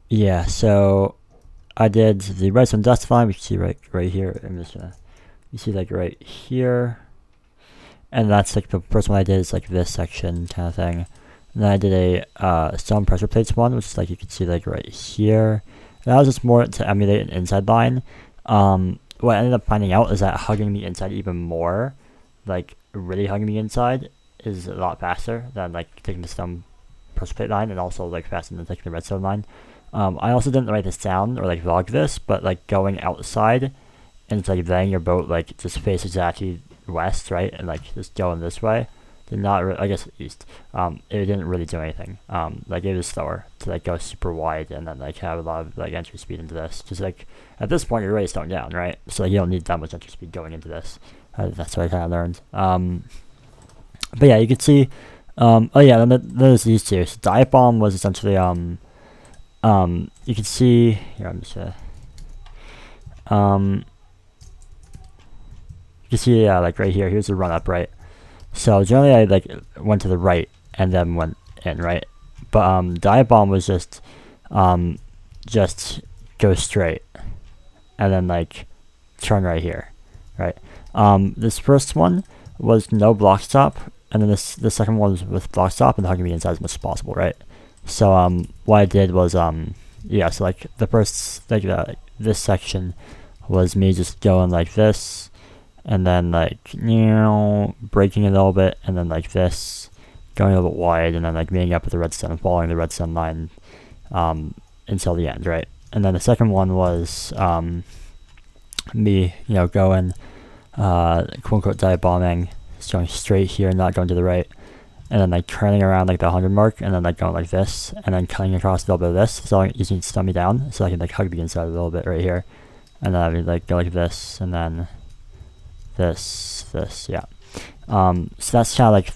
yeah, so I did the redstone dust line. We can see right here. I'm just gonna, you see like right here, and that's like the first one I did is like this section kind of thing. And then I did a stone pressure plates one, which is like you can see like right here. And that was just more to emulate an inside line. What I ended up finding out is that hugging the inside even more, like really hugging the inside, is a lot faster than like taking the stone pressure plate line, and also like faster than taking the redstone line. I also didn't write this down or like vlog this, but like going outside and it's like letting your boat like just face exactly west, right, and like just going this way did not I guess east. It didn't really do anything. Like it was slower to like go super wide and then like have a lot of like entry speed into this. Just like at this point you're already slowing down, right? So like, you don't need that much entry speed going into this. That's what I kind of learned. But yeah, you can see. Oh yeah, then there's these two. So dive bomb was essentially you can see here. I'm just you can see, yeah, like right here. Here's the run up, right? So generally, I like went to the right and then went in, right? But dive bomb was just go straight and then like turn right here, right? This first one was no block stop, and then the second one was with block stop and hugging me inside as much as possible, right? So what I did was yeah, so like the first like this section was me just going like this, and then like breaking it a little bit, and then like this, going a little bit wide, and then like meeting up with the redstone and following the redstone line until the end, right? And then the second one was me, going quote unquote dive bombing, just going straight here, not going to the right, and then like turning around like the 100 mark, and then like going like this, and then cutting across a little bit of this, so you can stun me down, so I can like hug the inside a little bit right here, and then I would like go like this, and then this, yeah. So that's kind of like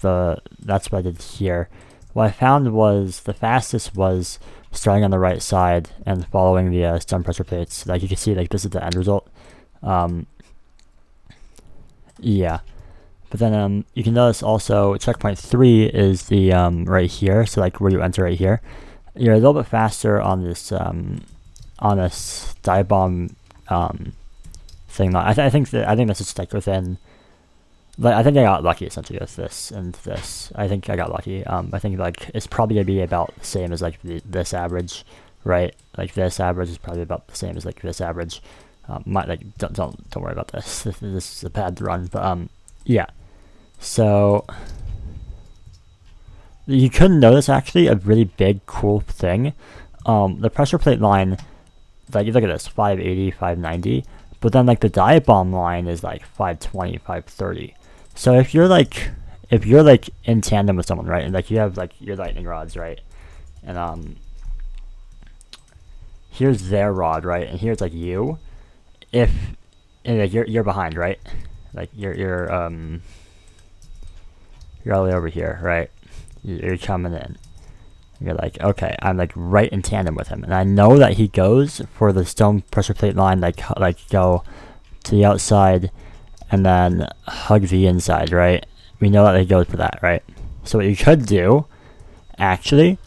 that's what I did here. What I found was the fastest was starting on the right side and following the stun pressure plates. Like you can see, like this is the end result. Yeah. But then you can notice also checkpoint 3 is the right here, so like where you enter right here. You're a little bit faster on this dive bomb thing. I think that's just like within. Like I think I got lucky essentially with this and this. I think I got lucky. I think like it's probably gonna be about the same as like this average, right? Like this average is probably about the same as like this average. Don't worry about this. This is a bad run, but yeah. So you couldn't notice actually a really big cool thing. The pressure plate line, like you look at this, 580, 590, but then like the dive bomb line is like 520, 530. So if you're like in tandem with someone, right, and like you have like your lightning rods, right, and here's their rod, right, and here's like you, if and like you're behind, right, like you're all the way over here, right, you're coming in. You're like, okay, I'm like right in tandem with him, and I know that he goes for the stone pressure plate line, like go to the outside and then hug the inside, right? We know that he goes for that, right? So what you could do, actually,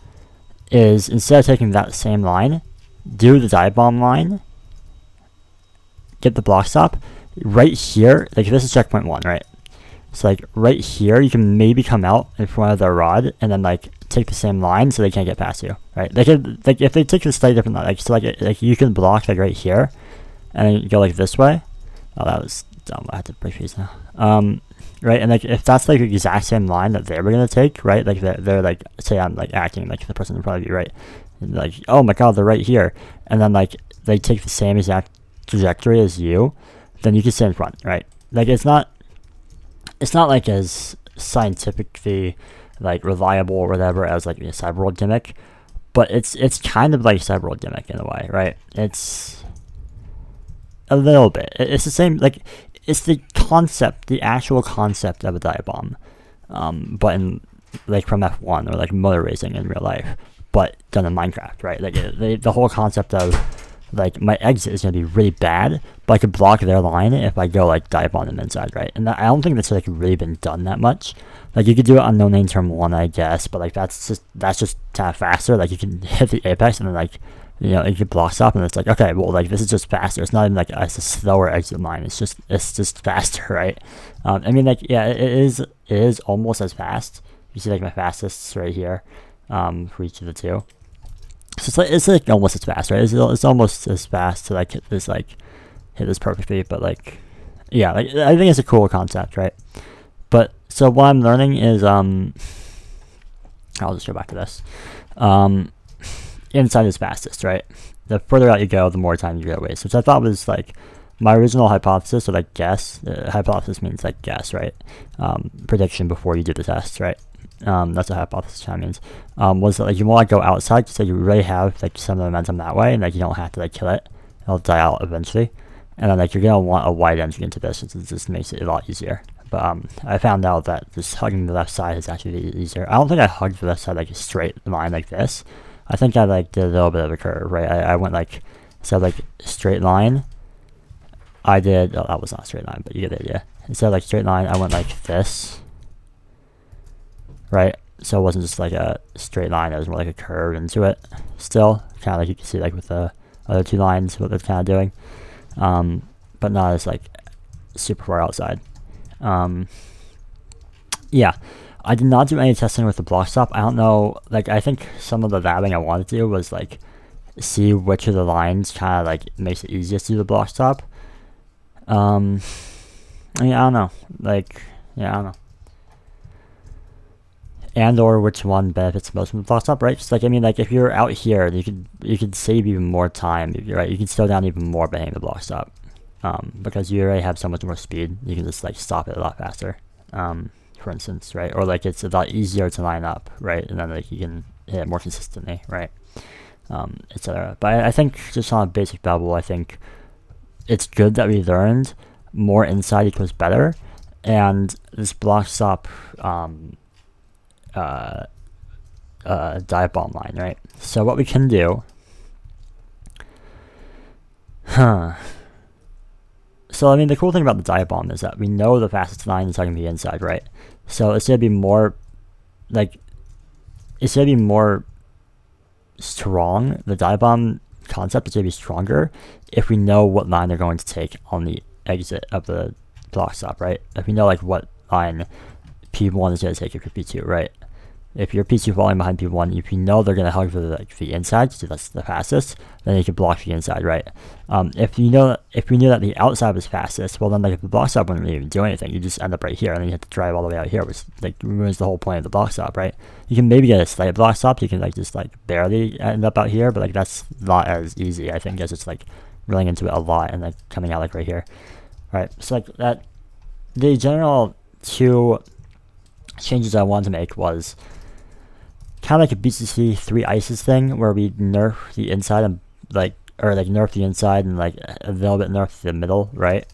is instead of taking that same line, do the dive bomb line, get the block stop, right here, like this is checkpoint 1, right? So like right here, you can maybe come out in front of their rod and then like take the same line so they can't get past you, right? They could, like if they take a slightly different line, like so like you can block like right here, and then you go like this way. Oh, that was dumb. I had to break these now. Right, and like if that's like the exact same line that they were gonna take, right? Like they're like, say I'm like acting like the person in front of you, right? And like, oh my god, they're right here, and then like they take the same exact trajectory as you, then you can stay in front, right? Like it's not like as scientifically like reliable or whatever as like a cyberworld gimmick, but it's kind of like cyberworld gimmick in a way, right? It's a little bit. It's the same, like it's the concept, the actual concept of a dive bomb, but in like from F1 or like motor racing in real life, but done in Minecraft, right? Like the whole concept of like my exit is gonna be really bad, but I could block their line if I go like dive on them inside, right? And I don't think that's like really been done that much. Like you could do it on No Name Term 1, I guess, but like that's just kind of faster. Like you can hit the apex and then like you know, you can block stop, and it's like, okay, well, like, this is just faster. It's not even like a slower exit line. It's just faster, right? I mean, like, yeah, it is almost as fast. You see, like, my fastest right here, for each of the two. So it's like almost as fast, right? It's almost as fast to like hit this perfectly, but like, yeah, like, I think it's a cool concept, right? But so what I'm learning is I'll just go back to this. Inside is fastest, right? The further out you go, the more time you get waste, which I thought was like my original hypothesis, or like guess. Hypothesis means like guess, right? Prediction before you do the test, right? That's what hypothesis kind of means. Was that like you want to go outside so you really have like some momentum that way, and like you don't have to like kill it. It'll die out eventually, and then like you're gonna want a wide entry into this, since it just makes it a lot easier. But I found out that just hugging the left side is actually easier. I don't think I hugged the left side like a straight line like this. I think I like did a little bit of a curve, right? I went like, instead of like straight line, I did, oh, that was not a straight line, but you get the idea. Instead of like straight line, I went like this, right? So it wasn't just like a straight line, it was more like a curve into it still. Kind of like you can see like with the other two lines, what they're kind of doing. But not as like super far outside. Yeah. I did not do any testing with the block stop. I don't know, like, I think some of the labbing I wanted to do was, like, see which of the lines kind of, like, makes it easiest to do the block stop. I mean, I don't know. Like, yeah, I don't know. And or which one benefits most from the block stop, right? Just like, I mean, like, if you're out here, you could save even more time, right? You can slow down even more by hitting the block stop. Because you already have so much more speed, you can just, like, stop it a lot faster. For instance, right? Or like it's a lot easier to line up, right? And then like you can hit it more consistently, right? Etc. But I think just on a basic level, I think it's good that we learned more inside equals better, and this block stop dive bomb line, right? So what we can do, So I mean, the cool thing about the dive bomb is that we know the fastest line is going to be inside, right? So it's going to be more, like, it's going to be more strong. The dive bomb concept is going to be stronger if we know what line they're going to take on the exit of the block stop, right? If we know, like, what line P1 is going to take if you're P2, right? If you're P2 falling behind P1, if you know they're going to hug for the inside, so that's the fastest, then you can block the inside, right? If we knew that the outside was fastest, well then like if the block stop wouldn't even do anything, you just end up right here, and then you have to drive all the way out here, which like ruins the whole point of the block stop, right? You can maybe get a slight block stop, you can like just like barely end up out here, but like that's not as easy, I think, as it's like rolling into it a lot and like coming out like right here, right? So like that, the general two changes I wanted to make was kind of like a BCC 3 ICES thing, where we nerf the inside and like, or like nerf the inside and like a little bit nerf the middle, right?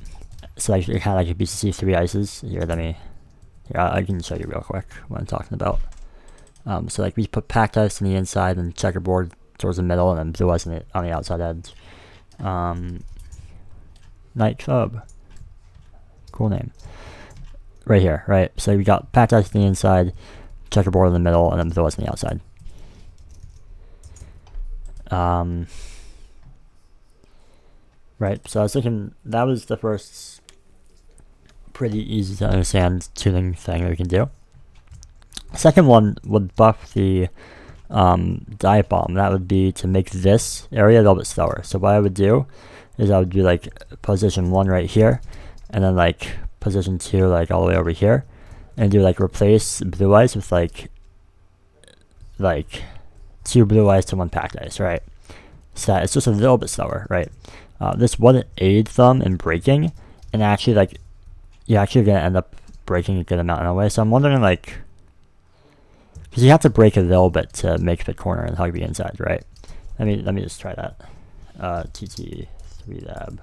So like you're kind of like a BCC 3 ICES. Here, I can show you real quick what I'm talking about. So like we put packed ice on the inside and checkerboard towards the middle, and then blue ice on the outside edge. Night Club, cool name. Right here, right? So we got packed ice on the inside, checkerboard in the middle, and then blue ice on the outside. Right, so I was thinking that was the first pretty easy to understand tuning thing that we can do. Second one would buff the dive bomb. That would be to make this area a little bit slower. So what I would do is I would do like position 1 right here, and then like position 2 like all the way over here, and do like replace blue ice with like 2 blue ice to 1 packed ice, right? So that it's just a little bit slower, right? This wouldn't aid them in braking, and actually like you're actually gonna end up braking a good amount anyway. So I'm wondering, like, because you have to brake a little bit to make the corner and hug the inside, right? Let me just try that. TT3 lab.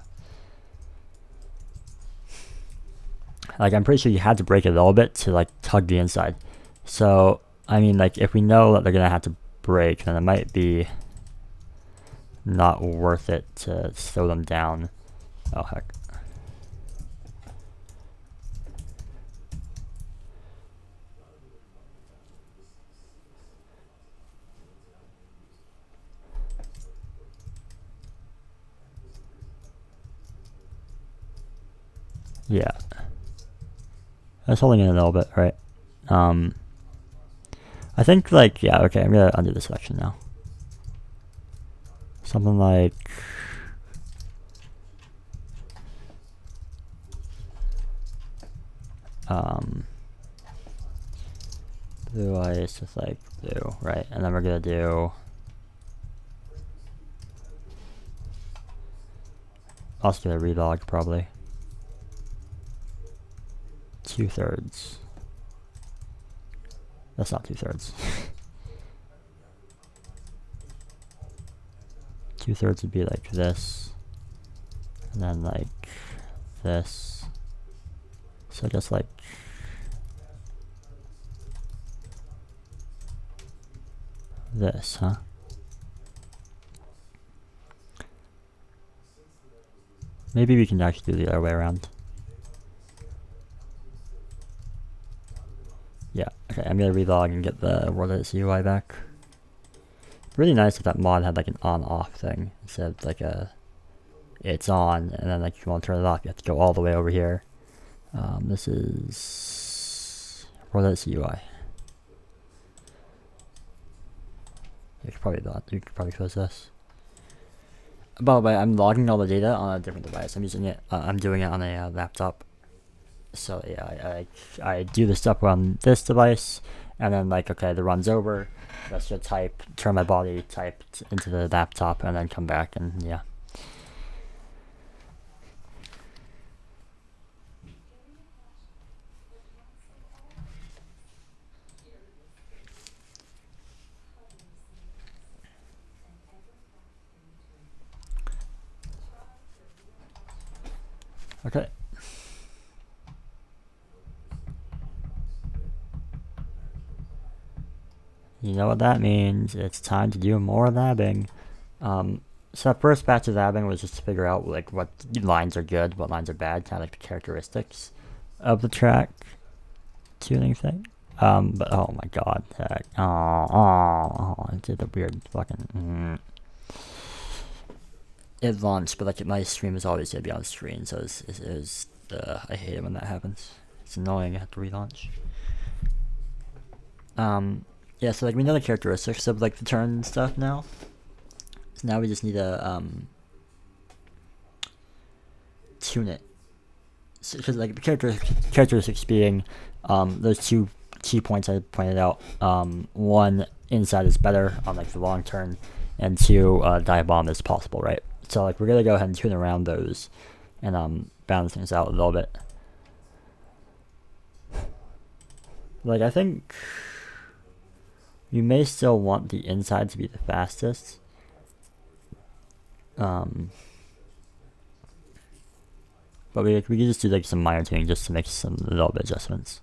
Like, I'm pretty sure you had to brake a little bit to like tug the inside. So I mean, like, if we know that they're gonna have to brake, then it might be not worth it to slow them down. Oh heck. Yeah. That's holding in a little bit, right? I think like, yeah, okay, I'm gonna undo the selection now. Something like, blue ice with like blue, right? And then we're gonna do also do a relog probably. 2/3. That's not 2/3. 2/3 would be like this, and then like this. So just like this, huh? Maybe we can actually do the other way around. Yeah, okay, I'm gonna relog and get the Results UI back. Really nice if that mod had like an on-off thing instead of like a it's on and then like if you want to turn it off you have to go all the way over here. This is Results UI. You could probably close this. By the way, I'm logging all the data on a different device. I'm using it. I'm doing it on a laptop. So yeah, I do the stuff on this device, and then like okay, the run's over. Let's just turn my body type into the laptop, and then come back and yeah. Okay. You know what that means. It's time to do more labbing. So that first batch of labbing was just to figure out like what lines are good, what lines are bad, kind of like the characteristics of the track tuning thing. But oh my god, heck. It did the weird fucking it launched, but like my stream is always gonna be on screen, so I hate it when that happens. It's annoying. I have to relaunch. Yeah, so like we know the characteristics of like the turn stuff now. So now we just need to tune it. Because like the characteristics being those two key points I pointed out. One, inside is better on like the long turn, and two, dive bomb is possible, right? So like we're gonna go ahead and tune around those and balance things out a little bit. Like I think you may still want the inside to be the fastest. But we can just do like some minor tuning just to make some little bit adjustments.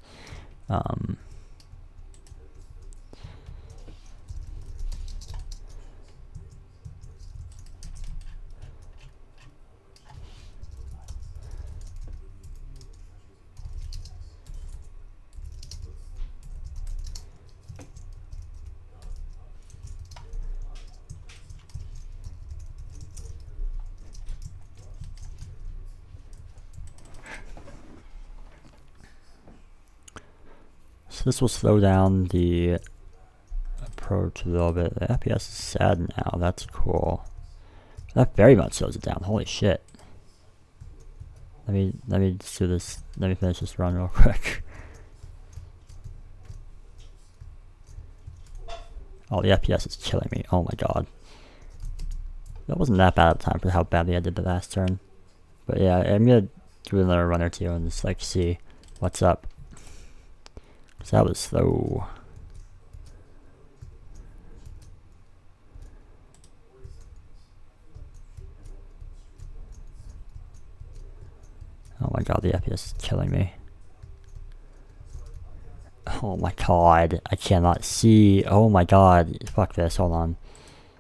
So this will slow down the approach a little bit. The FPS is sad now. That's cool. That very much slows it down. Holy shit. Let me do this. Let me finish this run real quick. Oh, the FPS is killing me. Oh my god. That wasn't that bad at the time for how badly I did the last turn. But yeah, I'm gonna do another run or two and just like see what's up. Cause that was slow. Oh my god, the FPS is killing me. Oh my god, I cannot see. Oh my god, fuck this, hold on.